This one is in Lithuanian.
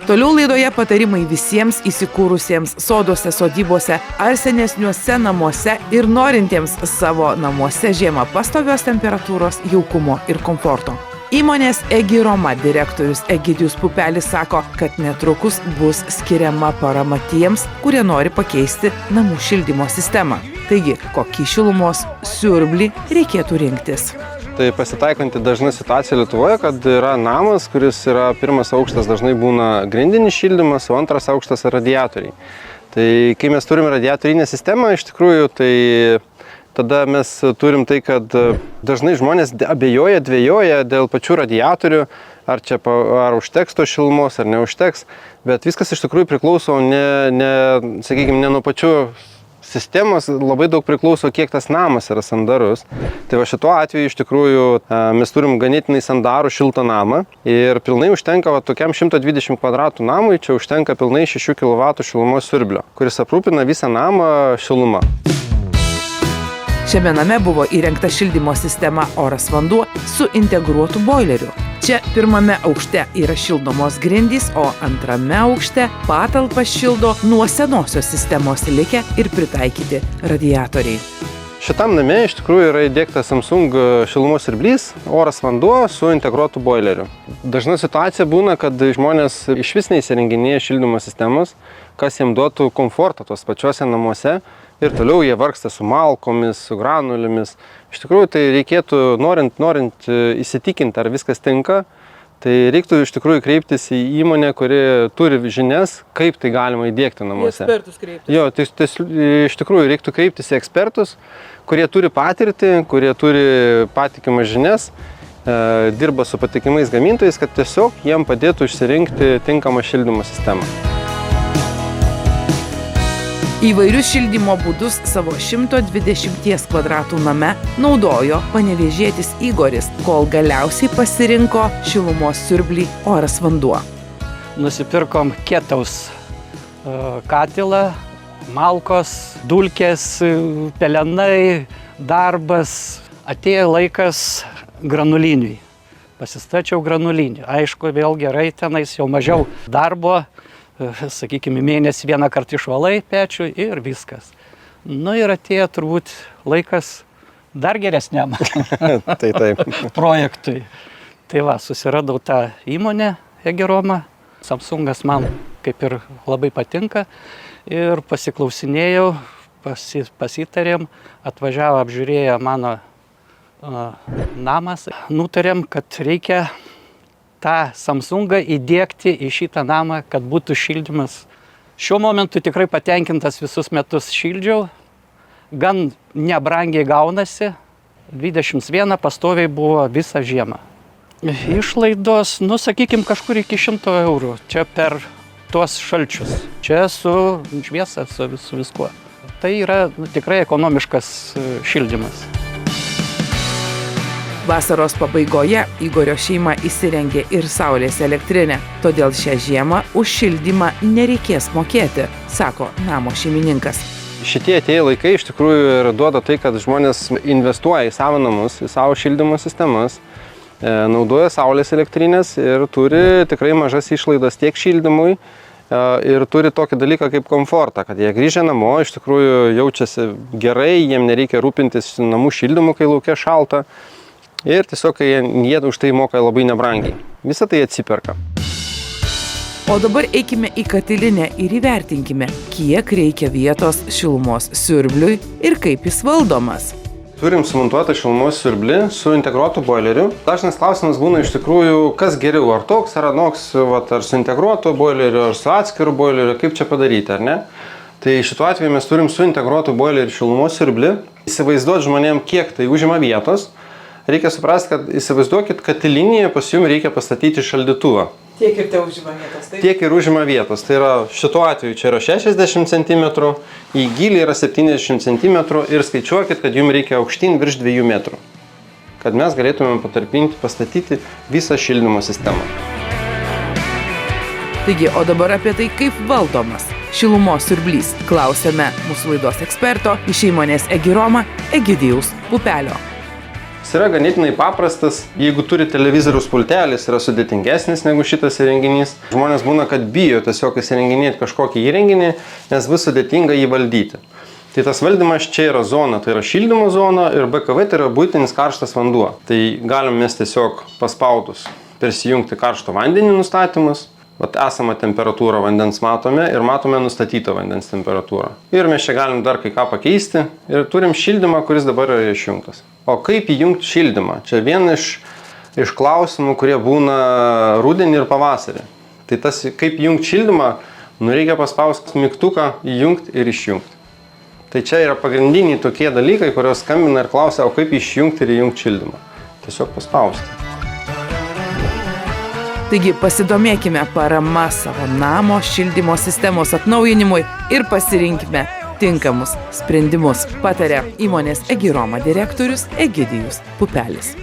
Toliau laidoje patarimai visiems įsikūrusiems soduose, sodybose ar senesniuose namuose ir norintiems savo namuose žiemą pastovios temperatūros, jaukumo ir komforto. Įmonės Egiroma direktorius Egidijus Pupelis sako, kad netrukus bus skiriama parama tiems, kurie nori pakeisti namų šildymo sistemą. Taigi, kokį šilumos siurblį reikėtų rinktis? Tai pasitaikanti dažna situacija Lietuvoje, kad yra namas, kuris yra pirmas aukštas, dažnai būna grindinis šildymas, o antras aukštas radiatoriai. Tai kai mes turime radiatorinę sistemą, iš tikrųjų, tai tada mes turim tai, kad dažnai žmonės abejoja, dvejoja dėl pačių radiatorių, ar užteks to šilumos, ar neužteks, bet viskas iš tikrųjų priklauso sakykime, ne nuo pačių sistemos, labai daug priklauso, kiek tas namas yra sandarus. Tai va šituo atveju iš tikrųjų mes turim ganėtinai sandarų šiltą namą ir pilnai užtenka tokiam 120 kvadratų namui, čia užtenka pilnai 6 kW šilumos siurblio, kuris aprūpina visą namą šilumą. Šiame name buvo įrengta šildymo sistema oras vanduo su integruotu boileriu. Čia pirmame aukšte yra šildomos grindys, o antrame aukšte patalpas šildo nuo senosios sistemos likę ir pritaikyti radiatoriai. Šitam name iš tikrųjų yra įdiegtas Samsung šilumos siurblys, oras vanduo su integruotu boileriu. Dažna situacija būna, kad žmonės iš vis neįsirenginėja šildymo sistemos, kas jiem duotų komfortą tos pačiuose namuose ir toliau jie vargsta su malkomis, su granulėmis. Iš tikrųjų, tai reikėtų, norint įsitikinti, ar viskas tinka, tai reiktų iš tikrųjų kreiptis į įmonę, kuri turi žinias, kaip tai galima įdiegti namuose. Į ekspertus kreiptis. Jo, tai iš tikrųjų reiktų kreiptis į ekspertus, kurie turi patirtį, kurie turi patikimas žinias, dirba su patikimais gamintojais, kad tiesiog jiem padėtų išsirinkti tinkamą šildymo sistemą. Įvairius šildymo būdus savo 120 kvadratų name naudojo panevėžietis Igoris, kol galiausiai pasirinko šilumos siurblį oras vanduo. Nusipirkom kietaus katilą, malkos, dulkės, pelenai, darbas. Atėjo laikas granuliniui. Pasistačiau granulinį. Aišku, vėl gerai tenais jau mažiau darbo. Sakykime, mėnesį vieną kartą išvalai pečių ir viskas. Nu ir atėjo turbūt laikas dar geresniam projektui. Tai va, susiradau tą įmonę Egiroma. Samsungas man kaip ir labai patinka ir pasiklausinėjau, pasitarėm, atvažiavo apžiūrėjo mano namas. Nutarėm, kad reikia tą Samsungą įdiegti į šitą namą, kad būtų šildymas. Šiuo momentu tikrai patenkintas visus metus šildžiau. Gan nebrangiai gaunasi. 21 pastoviai buvo visą žiemą. Išlaidos, sakykime, kažkur iki 100 eurų. Čia per tuos šalčius. Čia su šviesa, su viskuo. Tai yra tikrai ekonomiškas šildymas. Vasaros pabaigoje Igorio šeima įsirengė ir saulės elektrinę, todėl šią žiemą už šildymą nereikės mokėti, sako namo šeimininkas. Šitie atėję laikai iš tikrųjų ir duoda tai, kad žmonės investuoja į savo namus, į savo šildymo sistemas, naudoja saulės elektrinės ir turi tikrai mažas išlaidas tiek šildymui ir turi tokį dalyką kaip komfortą, kad jie grįžę namo iš tikrųjų jaučiasi gerai, jiem nereikia rūpintis namų šildymu, kai laukia šalta. Ir tiesiog jie už tai moka labai nebrangiai. Visą tai atsiperka. O dabar eikime į katilinę ir įvertinkime, kiek reikia vietos šilumos siurbliui ir kaip jis valdomas. Turim sumontuotą šilumos siurblį su integruotu boileriu. Dažnas klausimas būna iš tikrųjų, kas geriau, ar toks, ar anoks, ar su integruotu boileriu, ar su atskiru boileriu, kaip čia padaryti, ar ne? Tai šituo atveju mes turim su integruotu boileriu šilumos siurblį. Įsivaizduoti žmonėm, kiek tai užima vietos. Reikia suprasti, kad įsivaizduokit, katilinėje pas jums reikia pastatyti šaldytuvą. Tiek ir tai užima vietos, taip? Tiek ir užima vietos. Tai yra šituo atveju čia yra 60 cm, į gylį yra 70 cm ir skaičiuokit, kad jums reikia aukštyn virš 2 metrų. Kad mes galėtumėm pastatyti visą šildymo sistemą. Taigi, o dabar apie tai, kaip valdomas šilumos siurblys. Klausėme mūsų laidos eksperto iš įmonės Egiroma Egidijaus Pupelio. Jis yra ganėtinai paprastas, jeigu turi televizoriaus pultelį, jis yra sudėtingesnis negu šitas įrenginys. Žmonės būna, kad bijo tiesiog įsirenginėti kažkokį įrenginį, nes bus sudėtinga jį valdyti. Tai tas valdymas čia yra zona, tai yra šildymo zona ir BKV tai yra buitinis karštas vanduo. Tai galim mes tiesiog paspaudus persijungti karšto vandenį nustatymus. Vat esamą temperatūrą vandens matome ir matome nustatytą vandens temperatūrą. Ir mes čia galim dar kai ką pakeisti ir turim šildymą, kuris dabar yra išjungtas. O kaip įjungti šildymą? Čia vienas iš klausimų, kurie būna rudenį ir pavasarį. Tai tas kaip įjungti šildymą, reikia paspausti mygtuką įjungti ir išjungti. Tai čia yra pagrindiniai tokie dalykai, kurios skambina ir klausia, o kaip išjungti ir įjungti šildymą. Tiesiog paspausti. Taigi pasidomėkime parama savo namo šildymo sistemos atnaujinimui ir pasirinkime tinkamus sprendimus, pataria įmonės Egiroma direktorius Egidijus Pupelis.